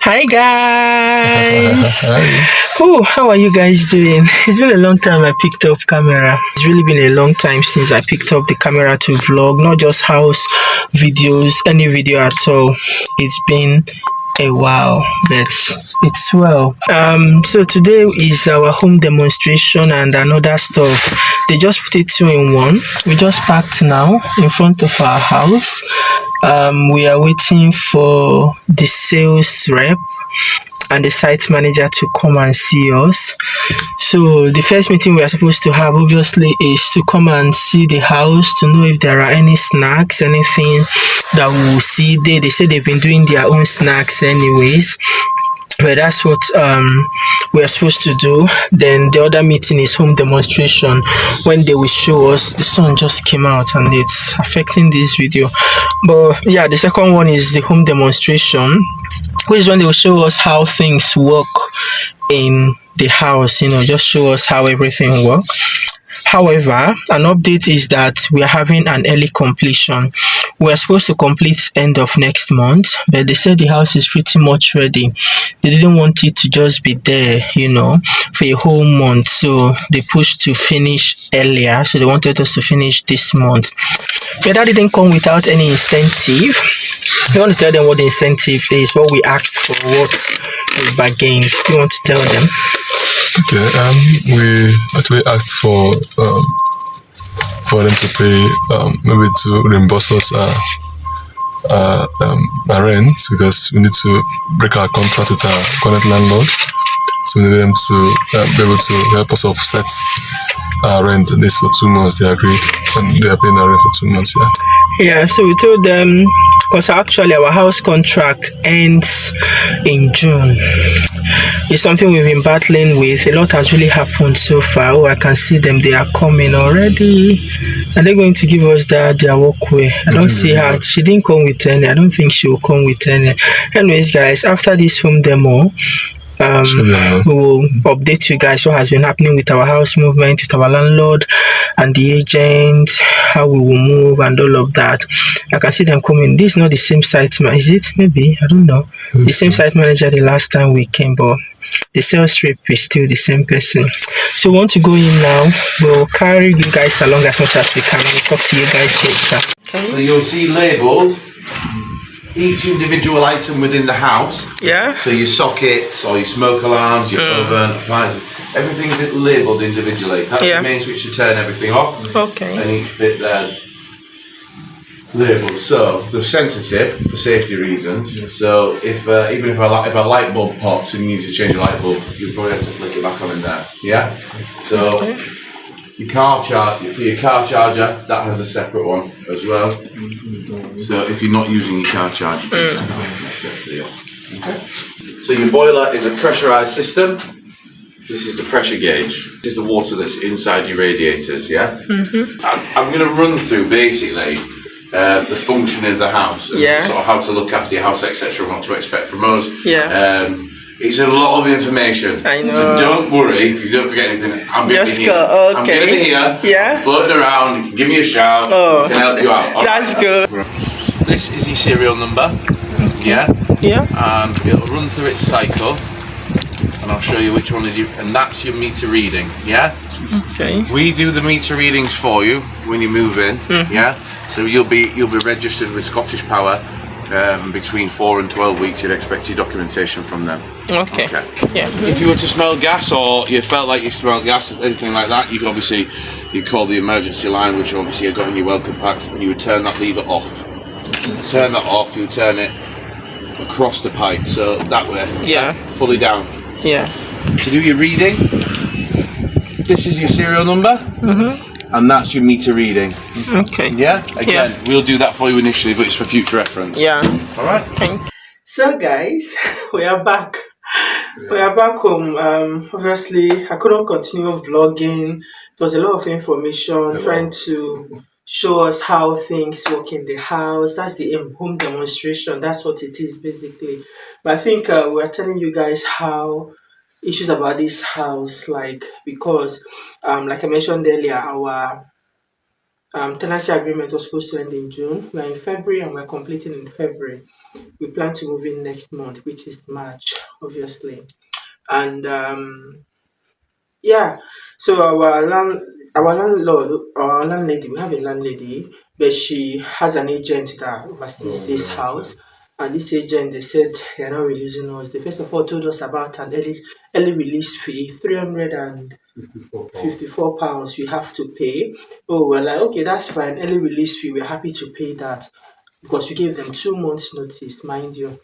Hi guys. Hi. Oh, how are you guys doing? It's been a long time I picked up camera. It's really been a long time since I picked up the camera to vlog, not just house videos, any video at all. It's been a while, but it's well. So today is our home demonstration and another stuff. They just put it two in one. We just parked now in front of our house. We are waiting for the sales rep and the site manager to come and see us. So the first meeting we are supposed to have obviously is to come and see the house to know if there are any snacks, anything that we will see. They say they've been doing their own snacks anyways. But that's what we are supposed to do. Then the other meeting is home demonstration when they will show us. The sun just came out and it's affecting this video. But yeah, the second one is the home demonstration, which is when they will show us how things work in the house, just show us how everything works. However, an update is that we are having an early completion. We are supposed to complete end of next month, but they said the house is pretty much ready. They didn't want it to just be there, for a whole month. So they pushed to finish earlier. So they wanted us to finish this month. But that didn't come without any incentive. You want to tell them what the incentive is, what we asked for, what we bargained. You want to tell them? Okay. We actually asked for them to pay maybe to reimburse us our rent because we need to break our contract with our current landlord. So we need them to be able to help us offset our rent, at least for 2 months. They agreed, and they are paying our rent for 2 months. Yeah, so we told them, because actually our house contract ends in June. It's something we've been battling with. A lot has really happened so far. Oh, I can see them. They are coming already. Are they going to give us their walkway? I don't see her. She didn't come with any. I don't think she will come with any. Anyways, guys, after this home demo, we will update you guys what has been happening with our house movement, with our landlord and the agent, how we will move and all of that. I can see them coming. This is not the same site manager. Is it? Maybe. I don't know. The same site manager the last time we came, but the sales rep is still the same person. So we want to go in now. We'll carry you guys along as much as we can. We'll talk to you guys later. Okay. So you'll see labelled each individual item within the house. Yeah. So your sockets or your smoke alarms, your oven, appliances, everything's labelled individually. That's the main switch to turn everything off. Okay. And each bit there labelled. So they're sensitive for safety reasons. So if even if a light bulb pops and you need to change the light bulb, you probably have to flick it back on in there. Yeah. So. Your car charger, that has a separate one as well. So if you're not using your car charger, you can turn that actually off. Okay. So your boiler is a pressurised system. This is the pressure gauge. This is the water that's inside your radiators, yeah? I'm going to run through basically the function of the house and sort of how to look after your house, etc., what to expect from us. Yeah. It's a lot of information. I know. So don't worry if you don't forget anything. I'm going to be here. Okay. I'm going to be here. Yeah. I'm floating around. You can give me a shout. I can help you out. All That's good. This is your serial number. Yeah. Yeah. And it'll run through its cycle. And I'll show you which one is you. And that's your meter reading. Yeah. Okay. We do the meter readings for you when you move in. Yeah. So you'll be registered with Scottish Power. Between 4 and 12 weeks, you'd expect your documentation from them. Okay. Yeah. If you were to smell gas or you felt like you smelled gas, anything like that, you could obviously call the emergency line, which obviously you've got in your welcome packs, and you would turn that lever off. To turn that off, you would turn it across the pipe, so that way. Yeah. Fully down. Yeah. To do your reading, this is your serial number. And that's your meter reading. Okay. Yeah? Again, we'll do that for you initially, but it's for future reference. Yeah. Alright? So guys, we are back. We are back home. Obviously, I couldn't continue vlogging. It was a lot of information, trying to show us how things work in the house. That's the home demonstration. That's what it is, basically. But I think we're telling you guys how issues about this house, because like I mentioned earlier, Tenancy agreement was supposed to end in June. We're in February and we're completing in February. We plan to move in next month, which is March, obviously. And yeah, so our landlord, our landlady, we have a landlady, but she has an agent that oversees this Yes, house. And this agent, they said they are not releasing us. They first of all told us about an early release fee, 54 pounds. £54 we have to pay. Oh, we're like, okay, that's fine. Early release fee, we're happy to pay that because we gave them 2 months notice, mind you.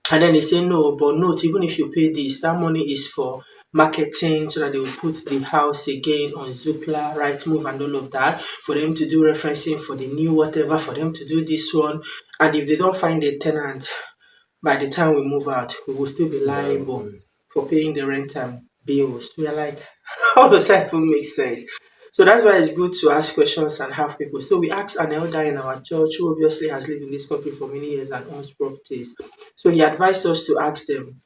And then they say no, but note, even if you pay this, that money is for marketing so that they will put the house again on Zoopla, Rightmove, and all of that for them to do referencing for the new whatever, for them to do this one. And if they don't find a tenant by the time we move out, we will still be liable for paying the rent and bills. We are like, how does that even make sense? So that's why it's good to ask questions and have people. So we asked an elder in our church who obviously has lived in this country for many years and owns properties. So he advised us to ask them,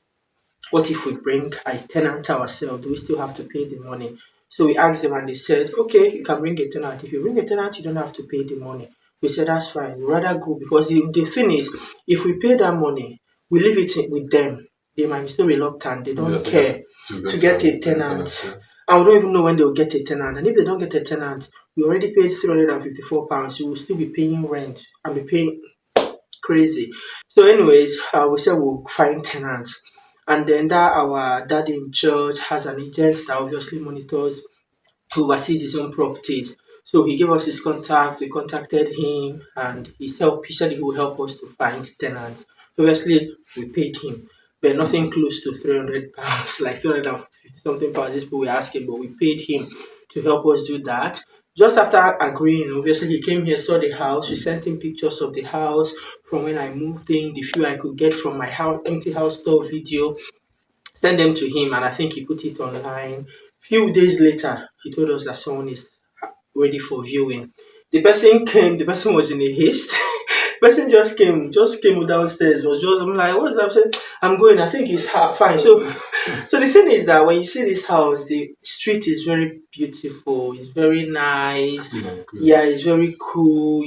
what if we bring a tenant ourselves? Do we still have to pay the money? So we asked them and they said, okay, you can bring a tenant. If you bring a tenant, you don't have to pay the money. We said, that's fine. We'd rather go because the thing is, if we pay that money, we leave it with them. They might be so reluctant. They don't care to get a tenant. And we don't even know when they'll get a tenant. And if they don't get a tenant, we already paid £354. We will still be paying rent and be paying crazy. So, anyways, we said we'll find tenants. And then that our dad in church has an agent that obviously monitors, who oversees his own properties. So he gave us his contact, we contacted him and he said he would help us to find tenants. Obviously we paid him, but nothing close to £300, like 350 something pounds this people were asking, but we paid him to help us do that. Just after agreeing, obviously he came here, saw the house, we sent him pictures of the house from when I moved in, the few I could get from my house, empty house tour video, send them to him, and I think he put it online. Few days later, he told us that someone is ready for viewing. The person came, the person was in a haste. The person just came downstairs, was just, I'm like, what's that? I said, I'm going, I think it's fine. So the thing is that when you see this house, the street is very beautiful, it's very nice. Yeah, it's very cool,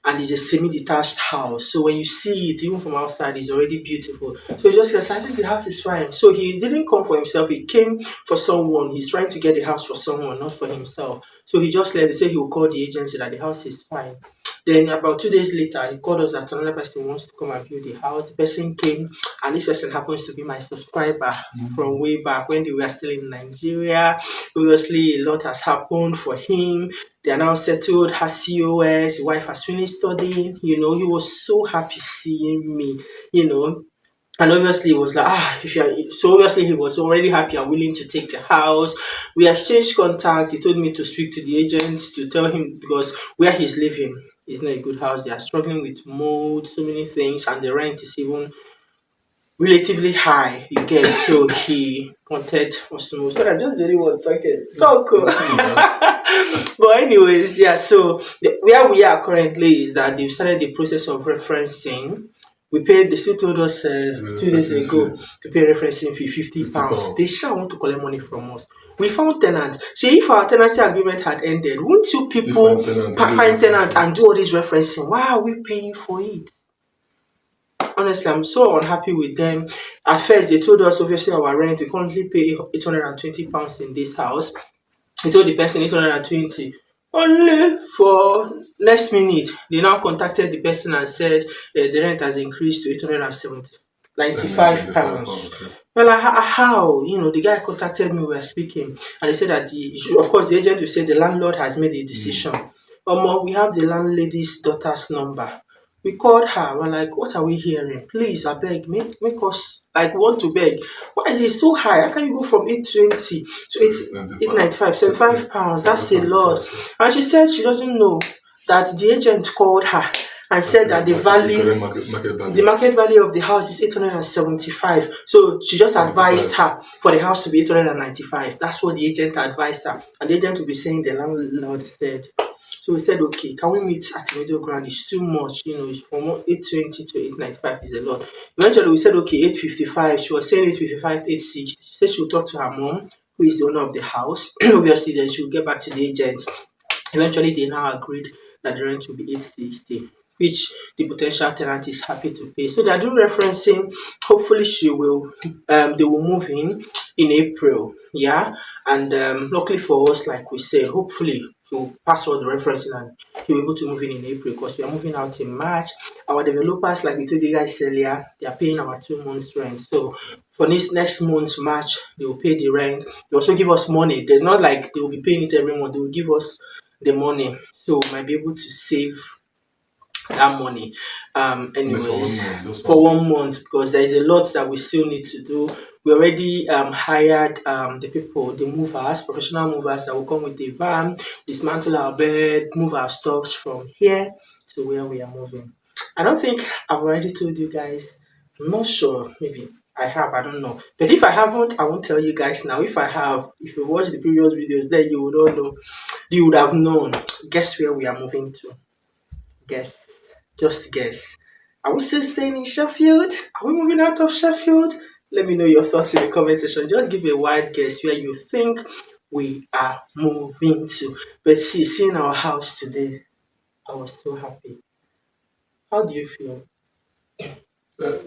and it's a semi-detached house. So when you see it, even from outside, it's already beautiful. So he just says, I think the house is fine. So he didn't come for himself, he came for someone. He's trying to get the house for someone, not for himself. So he just left. He said he will call the agency that the house is fine. Then about 2 days later, he called us that another person wants to come and view the house. The person came, and this person happens to be my subscriber from way back when they were still in Nigeria. Obviously, a lot has happened for him. They are now settled, has COS, his wife has finished studying. He was so happy seeing me. And obviously, he was like, if you are, so obviously he was already happy and willing to take the house. We exchanged contact. He told me to speak to the agent to tell him because where he's living is not a good house. They are struggling with mold, so many things, and the rent is even relatively high. You get so he wanted us to move. So I just really want to talk. But anyways, yeah. So where we are currently is that they've started the process of referencing. We paid. They still told us 2 days ago to pay referencing fee £50. They sure want to collect money from us. We found tenant. So if our tenancy agreement had ended, wouldn't you people find tenant and do all this referencing? Why are we paying for it? Honestly, I'm so unhappy with them. At first, they told us obviously our rent. We currently pay £820 in this house. We told the person 820. Only for next minute, they now contacted the person and said the rent has increased to £895. Well, like, how? The guy contacted me, we were speaking, and they said that of course, the agent will say the landlord has made a decision. We have the landlady's daughter's number. We called her. We're like, what are we hearing? Please, I beg, make us want to beg. Why is it so high? How can you go from 820 to 895, £75? That's a lot. And she said she doesn't know that the agent called her and said that the market value of the house is 875. So she just advised her for the house to be 895. That's what the agent advised her. And the agent will be saying the landlord said. So we said, okay, can we meet at the middle ground? It's too much, it's from 820 to 895 is a lot. Eventually we said, okay, 855. She was saying 855, 860. She said she would talk to her mom, who is the owner of the house. Obviously, then she will get back to the agent. Eventually, they now agreed that the rent will be 860, which the potential tenant is happy to pay. So they are doing referencing. Hopefully, they will move in April. Yeah, and luckily for us, like we said, hopefully he'll pass all the referencing and he'll be able to move in April because we are moving out in March. Our developers, like we told you guys earlier, they are paying our 2 months rent. So for this next month's March, they will pay the rent. They also give us money. They're not like they will be paying it every month. They will give us the money, so we might be able to save that money. And this for one Anyways, month, just for one month. 1 month, because there is a lot that we still need to do. We already hired the people, the movers, professional movers that will come with the van, dismantle our bed, move our stuffs from here to where we are moving. I don't think I've already told you guys. I'm not sure. Maybe I have. I don't know. But if I haven't, I won't tell you guys now. If I have, if you watched the previous videos, then you would all know. You would have known. Guess where we are moving to? Guess. Just guess. Are we still staying in Sheffield? Are we moving out of Sheffield? Let me know your thoughts in the comment section. Just give a wild guess where you think we are moving to. But see, seeing our house today, I was so happy. How do you feel?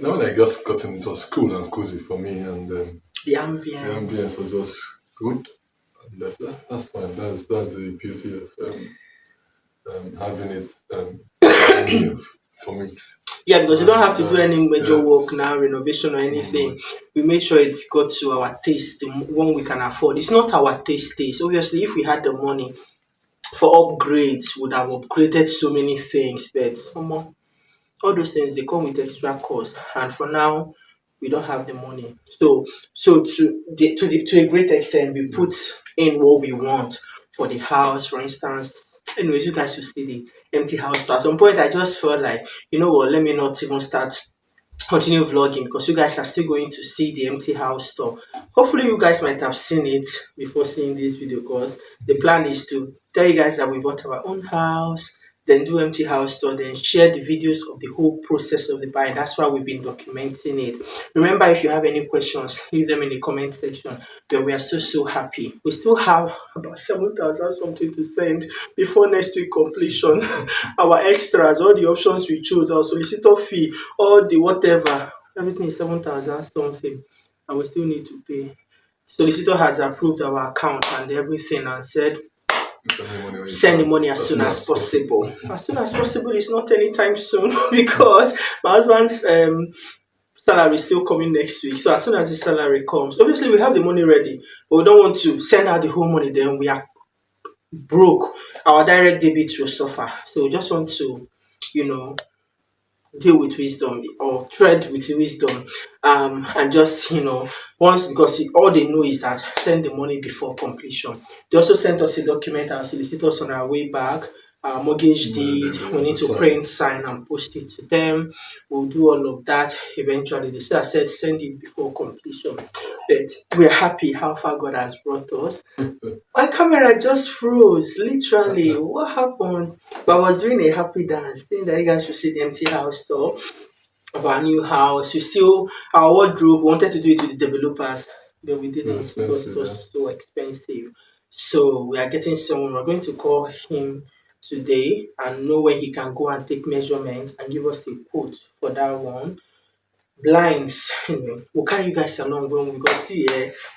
Now when I just got in, it was cool and cozy for me, and The the ambience. ambience was just good. And that's fine. That's the beauty of having it around me for me. Yeah, because you don't And have to do any major work yes, now, renovation or anything. mm, We made sure it's got to our taste, the one we can afford. It's not our taste. Obviously, if we had the money for upgrades, would have upgraded so many things. But all those things they come with extra cost, and for now, we don't have the money. So to a great extent, we put in what we want for the house, for instance. Anyways, you guys should see the empty house. So at some point, I just felt like, you know what, let me not even start continue vlogging because you guys are still going to see the empty house tour. Hopefully, you guys might have seen it before seeing this video because the plan is to tell you guys that we bought our own house, then do empty house tour, then share the videos of the whole process of the buying. That's why we've been documenting it. Remember, if you have any questions, leave them in the comment section. But we are so happy. We still have about 7,000 something to send before next week completion. Our extras, all the options we chose, our solicitor fee, all the whatever, everything is 7,000 something, and we still need to pay. Solicitor has approved our account and everything and said send me money when you send the can, money as as soon soon as as possible. possible. As soon as possible is not anytime soon because my husband's salary is still coming next week. So as soon as the salary comes, obviously we have the money ready, but we don't want to send out the whole money. Then we are broke. Our direct debit will suffer. So we just want to, you know, deal with wisdom or tread with wisdom, and just once because all they know is that send the money before completion. They also sent us a document and solicitors on our way back, our mortgage Well, deed. We then need the to sign. print, sign, and post it to them. We'll do all of that eventually. They should have said send it before completion, but we're happy how far God has brought us. My camera just froze, literally. What happened? But I was doing a happy dance, saying that you guys should see the empty house tour of our new house. We still, our wardrobe, we wanted to do it with the developers, but we More didn't because it expensive, yeah. was so expensive. So we are getting someone, we're going to call him today and know when he can go and take measurements and give us a quote for that one. Blinds, we'll carry you guys along when we go see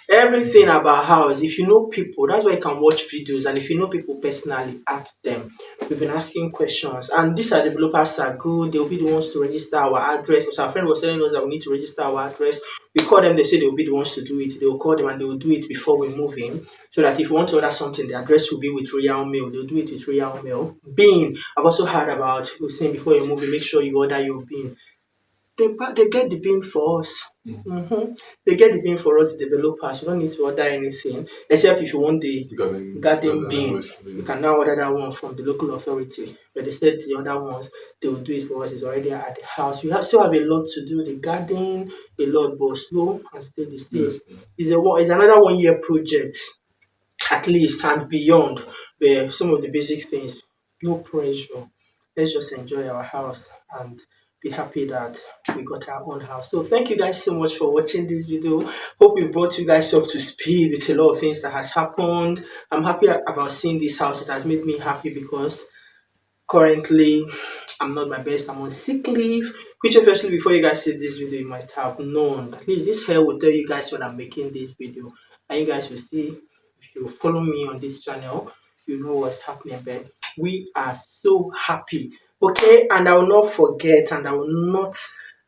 everything about house. If you know people, that's why you can watch videos, and if you know people personally, ask them. We've been asking questions, and these are developers are good. They'll be the ones to register our address. Because our friend was telling us that we need to register our address. We call them, they say they'll be the ones to do it. They'll call them and they will do it before we move in. So that if you want to order something, the address will be with Royal Mail. They'll do it with Royal Mail. Bean, I've also heard about, we saying before you move in, make sure you order your bean. They get the bin for us. They get the bin for us, the developers. You don't need to order anything except if you want the garden Garden bin. waste You bin. can now order that one from the local authority. But they said the other ones they will do it for us. It's already at the house. We still have a lot to do. The garden, a lot, but slow and steady. Still, Yes. it's another 1 year project at least and beyond. But some of the basic things, no pressure. Let's just enjoy our house and be happy that we got our own house. So thank you guys so much for watching this video. Hope we brought you guys up to speed with a lot of things that has happened. I'm happy about seeing this house. It has made me happy because currently I'm not my best. I'm on sick leave, which obviously before you guys see this video, you might have known. At least this hair will tell you guys when I'm making this video. And you guys will see, if you follow me on this channel, you know what's happening. But we are so happy. Okay, and I will not forget and I will not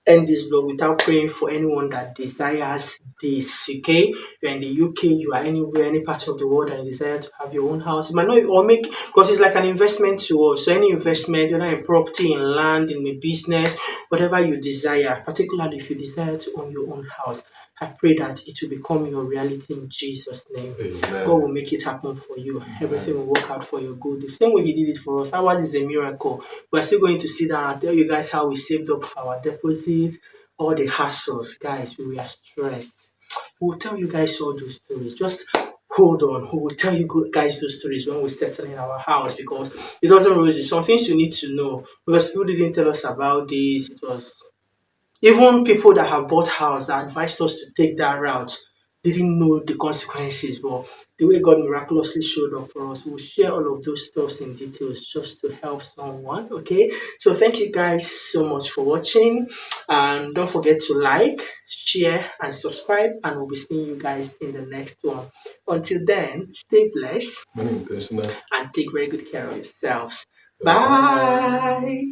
end this vlog without praying for anyone that desires this. Okay, you're in the UK, you are anywhere, any part of the world, and you desire to have your own house. It might not or make, because it's like an investment to us. So any investment, whether in property, in land, in a business, whatever you desire, particularly if you desire to own your own house, I pray that it will become your reality in Jesus' name. Amen. God will make it happen for you. Everything will work out for your good. The same way He did it for us. Ours is a miracle. We're still going to sit down and tell you guys how we saved up for our deposit, all the hassles. Guys, we were stressed. We'll tell you guys all those stories. Just hold on. We will tell you guys those stories when we settle in our house, because it doesn't rosy. Some things you need to know, because people didn't tell us about this. It was even people that have bought house that advised us to take that route didn't know the consequences, but the way God miraculously showed up for us, we'll share all of those stuffs in details just to help someone. Okay, so thank you guys so much for watching, and don't forget to like, share, and subscribe, and we'll be seeing you guys in the next one. Until then, stay blessed Many intentional. and take very good care of yourselves. Bye.